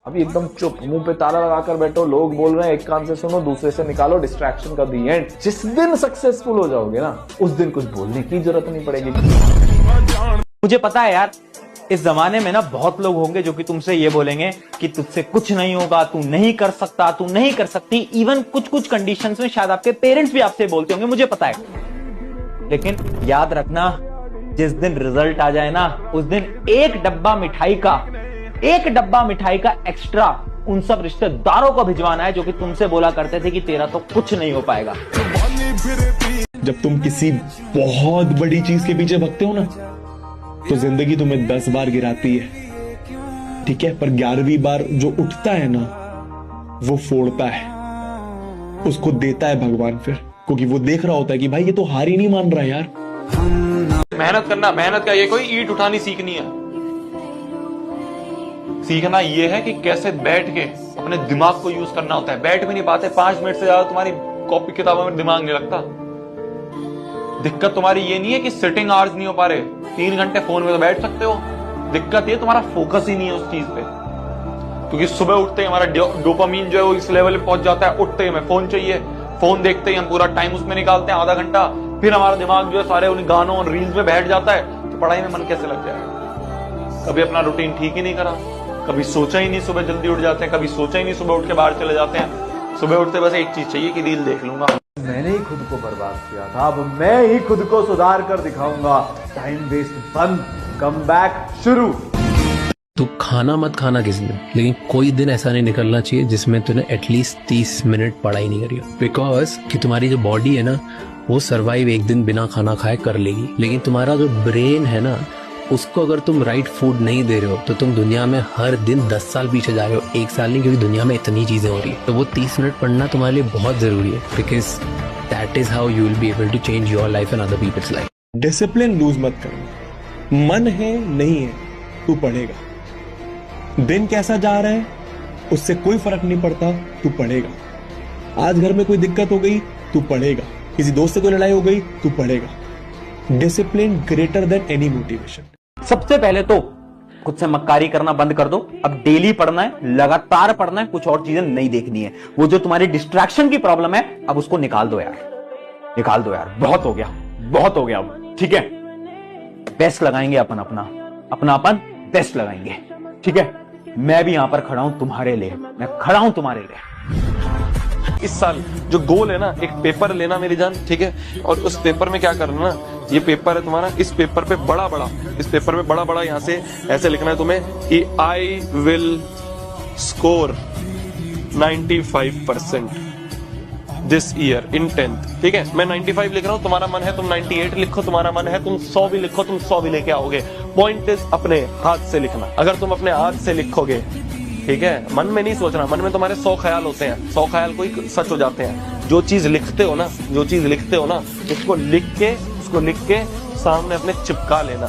अभी एकदम चुप, मुंह पे ताला लगाकर बैठो, लोग बोल रहे हैं एक कान से सुनो दूसरे से निकालो, डिस्ट्रैक्शन का दी एंड। जिस दिन सक्सेसफुल हो जाओगे ना उस दिन कुछ बोलने की जरूरत नहीं पड़ेगी। मुझे पता है यार, इस जमाने में ना बहुत लोग होंगे जो कि तुमसे ये बोलेंगे कि तुझसे कुछ नहीं होगा, तू नहीं कर सकता, तू नहीं कर सकती। इवन कुछ कुछ कंडीशंस में शायद आपके पेरेंट्स भी आपसे बोलते होंगे, मुझे पता है। लेकिन याद रखना, जिस दिन रिजल्ट आ जाए ना उस दिन एक डब्बा मिठाई का एक्स्ट्रा उन सब रिश्तेदारों को भिजवाना है जो कि तुमसे बोला करते थे कि तेरा तो कुछ नहीं हो पाएगा। जब तुम किसी बहुत बड़ी चीज के पीछे भगते हो ना तो जिंदगी तुम्हें 10 बार गिराती है, ठीक है, पर 11वीं बार जो उठता है ना वो फोड़ता है, उसको देता है भगवान फिर, क्योंकि वो देख रहा होता है कि भाई ये तो हार ही नहीं मान रहा यार। मेहनत करना, मेहनत का ये कोई ईंट उठानी सीखनी है। सीखना ये है कि कैसे बैठ के अपने दिमाग को यूज करना होता है। बैठ भी नहीं पाते, 5 मिनट से ज्यादा तुम्हारी कॉपी किताबों में दिमाग नहीं लगता। दिक्कत तुम्हारी ये नहीं है कि सिटिंग आवर्स नहीं हो पा रहे, 3 घंटे फोन में तो बैठ सकते हो। दिक्कत ये तुम्हारा फोकस ही नहीं है उस चीज पे, क्योंकि सुबह उठते ही हमारा डोपामीन जो है वो इस लेवल पे पहुंच जाता है, उठते ही हमें फोन चाहिए, फोन देखते ही हम पूरा टाइम उसमें निकालते हैं, आधा घंटा, फिर हमारा दिमाग जो है सारे उन गानों और रील्स में बैठ जाता है, तो पढ़ाई में मन कैसे लग जाएगा। कभी अपना रूटीन ठीक ही नहीं करा, कभी सोचा ही नहीं सुबह जल्दी उठ जाते हैं, कभी सोचा ही नहीं सुबह उठ के बाहर चले जाते हैं। सुबह उठते बस एक चीज चाहिए कि रील देख लूंगा। मैंने ही खुद को बर्बाद किया था, अब मैं ही खुद को सुधार कर दिखाऊंगा। टाइम वेस्ट बंद, कम बैक शुरू। तू खाना मत खाना किसी दिन, लेकिन कोई दिन ऐसा नहीं निकलना चाहिए जिसमें तूने एटलीस्ट 30 मिनट पढ़ाई नहीं करी हो। बिकॉज कि तुम्हारी जो बॉडी है ना वो सर्वाइव एक दिन बिना खाना खाए कर लेगी, लेकिन तुम्हारा जो ब्रेन है ना उसको अगर तुम राइट फूड नहीं दे रहे हो तो तुम दुनिया में हर दिन 10 साल पीछे जा रहे हो, 1 साल नहीं, क्योंकि दुनिया में इतनी चीजें हो रही है। तो वो 30 मिनट पढ़ना तुम्हारे लिए बहुत जरूरी है, because that is how you will be able to change your life and other people's life. Discipline lose मत करना, मन है नहीं है तू पढ़ेगा। दिन कैसा जा रहा है उससे कोई फर्क नहीं पड़ता, तू पढ़ेगा। आज घर में कोई दिक्कत हो गई तू पढ़ेगा, किसी दोस्त से कोई लड़ाई हो गई तू पढ़ेगा। Discipline greater than any motivation. सबसे पहले तो खुद से मक्कारी करना बंद कर दो। अब डेली पढ़ना है, लगातार पढ़ना है, कुछ और चीजें नहीं देखनी है। वो जो तुम्हारी डिस्ट्रैक्शन की प्रॉब्लम है अब उसको निकाल दो यार, निकाल दो यार, बहुत हो गया, बहुत हो गया अब, ठीक है। बेस्ट लगाएंगे अपन बेस्ट लगाएंगे, ठीक है। मैं भी यहां पर खड़ा हूं तुम्हारे लिए, मैं खड़ा हूं तुम्हारे लिए। इस साल जो गोल है ना, एक पेपर लेना मेरी जान, ठीक है, और उस पेपर में क्या करना ना, ये पेपर है तुम्हारा, इस पेपर पे बड़ा बड़ा यहाँ से ऐसे लिखना है तुम्हें कि I will score 95% this year in 10th, ठीक है। मैं 95 लिख रहा हूँ, तुम्हारा मन है तुम 98 लिखो, तुम्हारा मन है तुम 100 भी लिखो, तुम 100 भी लेके आओगे। पॉइंट इज अपने हाथ से लिखना। अगर तुम अपने हाथ से लिखोगे, ठीक है, मन में नहीं सोचना, मन में तुम्हारे 100 ख्याल होते हैं, 100 ख्याल कोई सच हो जाते हैं। जो चीज लिखते हो ना उसको लिख के सामने अपने चिपका लेना।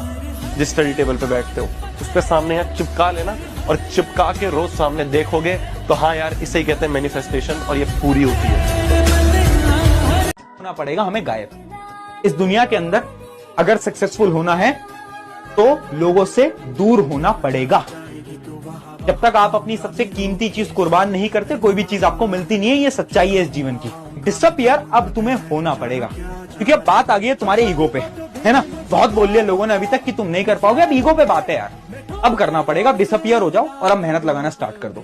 जिस स्टडी टेबल पे बैठते हो उस पे सामने यहाँ चिपका लेना, और चिपका के रोज सामने देखोगे तो हाँ यार, इसे ही कहते हैं मैनिफेस्टेशन, और ये पूरी होती है। होना पड़ेगा हमें गायब। इस दुनिया के अंदर अगर सक्सेसफुल होना है तो लोगों से दूर होना पड़ेगा। जब तक आप अपनी सबसे कीमती चीज कुर्बान नहीं करते, कोई भी चीज आपको मिलती नहीं है। ये सच्चाई है इस जीवन की। डिसअपियर अब तुम्हें होना पड़ेगा, क्योंकि अब बात आ गई है तुम्हारे ईगो पे, है ना। बहुत बोल लिया लोगों ने अभी तक कि तुम नहीं कर पाओगे, अब ईगो पे बात है यार। अब करना पड़ेगा, डिसअपियर हो जाओ और अब मेहनत लगाना स्टार्ट कर दो।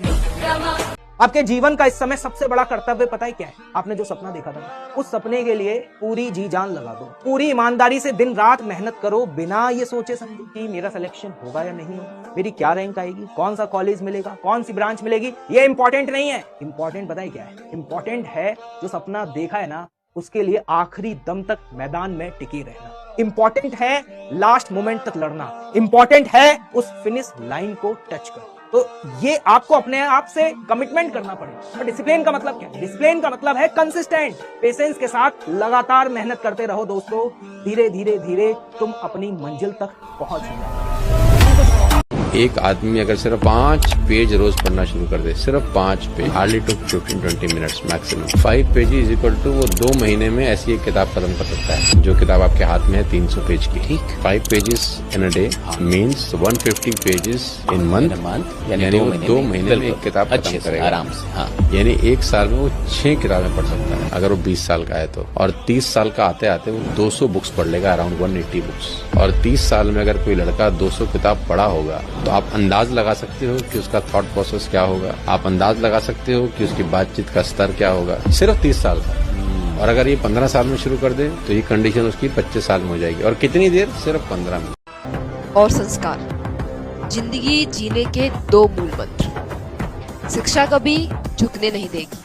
आपके जीवन का इस समय सबसे बड़ा कर्तव्य पता है क्या है? आपने जो सपना देखा था उस सपने के लिए पूरी जी जान लगा दो, पूरी ईमानदारी से दिन रात मेहनत करो, बिना ये सोचे समझे कि मेरा सिलेक्शन होगा या नहीं, मेरी क्या रैंक आएगी, कौन सा कॉलेज मिलेगा, कौन सी ब्रांच मिलेगी। ये इंपॉर्टेंट नहीं है। इंपॉर्टेंट पता है क्या है? इंपॉर्टेंट है जो सपना देखा है ना उसके लिए आखिरी दम तक मैदान में टिके रहना। इंपॉर्टेंट है लास्ट मोमेंट तक लड़ना। इंपॉर्टेंट है उस फिनिश लाइन को टच करना। तो ये आपको अपने आप से कमिटमेंट करना पड़ेगा। और डिसिप्लिन का मतलब क्या है? डिसिप्लिन का मतलब है कंसिस्टेंट, पेशेंस के साथ लगातार मेहनत करते रहो दोस्तों। धीरे धीरे धीरे तुम अपनी मंजिल तक पहुंच जाओगे। एक आदमी अगर सिर्फ 5 पेज रोज पढ़ना शुरू कर दे, सिर्फ 5 page, hardly to 15-20 minutes maximum. 5 page is equal to वो 2 महीने में ऐसी एक किताब खत्म कर सकता है जो किताब आपके हाथ में है 300 पेज की। ठीक, 5 pages in a day means 150 pages in month, यानी वो 2 महीने में एक किताब खत्म करेगा आराम से। हाँ, यानी एक साल में वो 6 किताबें पढ़ सकता है अगर वो 20 साल का है तो। और 30 साल का आते आते वो 200 बुक्स पढ़ लेगा, अराउंड 180 बुक्स। और 30 साल में अगर कोई लड़का 200 किताब पढ़ा होगा तो आप अंदाज लगा सकते हो कि उसका थॉट प्रोसेस क्या होगा, आप अंदाज लगा सकते हो कि उसकी बातचीत का स्तर क्या होगा, सिर्फ 30 साल का। और अगर ये 15 साल में शुरू कर दे तो ये कंडीशन उसकी 25 साल में हो जाएगी। और कितनी देर? सिर्फ 15 मिनट। और संस्कार जिंदगी जीने के 2 मूल मंत्र। शिक्षा कभी झुकने नहीं देगी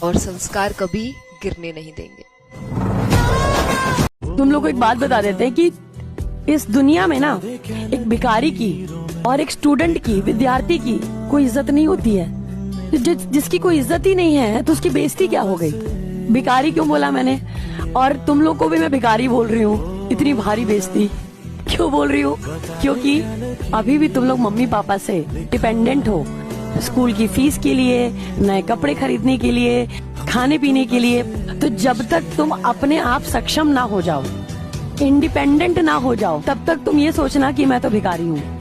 और संस्कार कभी गिरने नहीं देंगे। तुम लोग को एक बात बता देते हैं कि इस दुनिया में ना एक भिखारी की और एक स्टूडेंट की, विद्यार्थी की कोई इज्जत नहीं होती है। जिसकी कोई इज्जत ही नहीं है तो उसकी बेइज्जती क्या हो गई? भिखारी क्यों बोला मैंने? और तुम लोग को भी मैं भिखारी बोल रही हूँ। इतनी भारी बेइज्जती क्यों बोल रही हूँ? क्योंकि अभी भी तुम लोग मम्मी पापा से डिपेंडेंट हो, स्कूल की फीस के लिए, नए कपड़े खरीदने के लिए, खाने पीने के लिए। तो जब तक तुम अपने आप सक्षम ना हो जाओ, इंडिपेंडेंट ना हो जाओ, तब तक तुम ये सोचना कि मैं तो भिखारी हूँ।